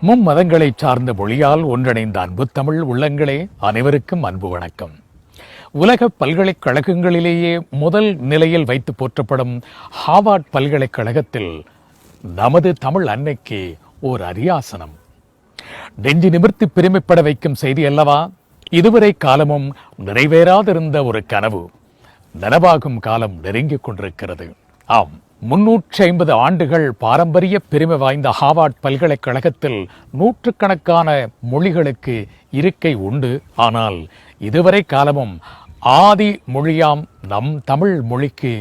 மும்மதங்களை சார்ந்த மொழியால் ஒன்றிணைந்த அன்பு தமிழ் உள்ளங்களே, அனைவருக்கும் அன்பு வணக்கம். உலக பல்கலைக்கழகங்களிலேயே முதல் நிலையில் வைத்து போற்றப்படும் ஹார்வர்ட் பல்கலைக்கழகத்தில் நமது தமிழ் அன்னைக்கு ஓர் அரியாசனம். நெஞ்சு நிமிர்த்தி பெருமைப்பட வைக்கும் செய்தி அல்லவா? இதுவரை காலமும் நிறைவேறாதிருந்த ஒரு கனவு நனவாகும் காலம் நெருங்கிக் கொண்டிருக்கிறது. ஆம், 350 ஆண்டுகள் பாரம்பரிய பெருமை வாய்ந்த ஹார்வர்ட் பல்கலைக்கழகத்தில் நூற்றுக்கணக்கான மொழிகளுக்கு இருக்கை உண்டு. ஆனால் இதுவரை காலமும் ஆதி மொழியாம் நம் தமிழ் மொழிக்கு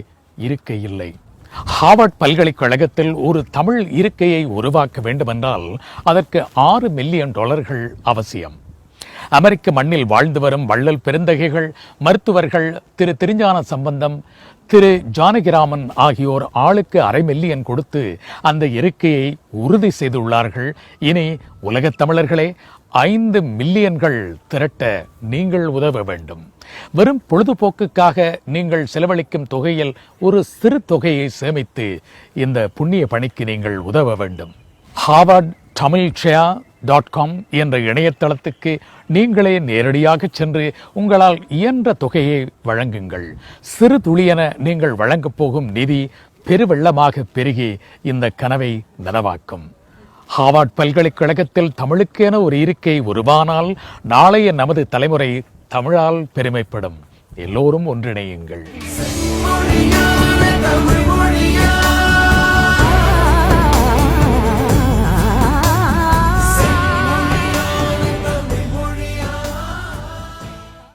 இருக்கை இல்லை. ஹார்வர்ட் பல்கலைக்கழகத்தில் ஒரு தமிழ் இருக்கையை உருவாக்க வேண்டுமென்றால் அதற்கு $6 மில்லியன் அவசியம். அமெரிக்க மண்ணில் வாழ்ந்து வரும் வள்ளல் பெருந்தகைகள், மருத்துவர்கள் திரு திருஞான சம்பந்தம், திரு ஜானகிராமன் ஆகியோர் ஆளுக்கு $500 மில்லியன் கொடுத்து அந்த இருக்கையை உறுதி செய்துள்ளார்கள். இனி உலகத் தமிழர்களே, 5 மில்லியன்கள் திரட்ட நீங்கள் உதவ வேண்டும். வெறும் பொழுதுபோக்குக்காக நீங்கள் செலவழிக்கும் தொகையில் ஒரு சிறு தொகையை சேமித்து இந்த புண்ணிய பணிக்கு நீங்கள் உதவ வேண்டும். harvardtamilshare.com என்ற இணையதளத்துக்கு நீங்களே நேரடியாக சென்று உங்களால் இயன்ற தொகையை வழங்குங்கள். சிறு துளியென நீங்கள் வழங்கப் போகும் நிதி பெருவெள்ளமாக பெருகி இந்த கனவை நனவாக்கும். ஹார்வர்ட் பல்கலைக்கழகத்தில் தமிழுக்கென ஒரு இருக்கை உருவானால் நாளைய நமது தலைமுறை தமிழால் பெருமைப்படும். எல்லோரும் ஒன்றிணையுங்கள்.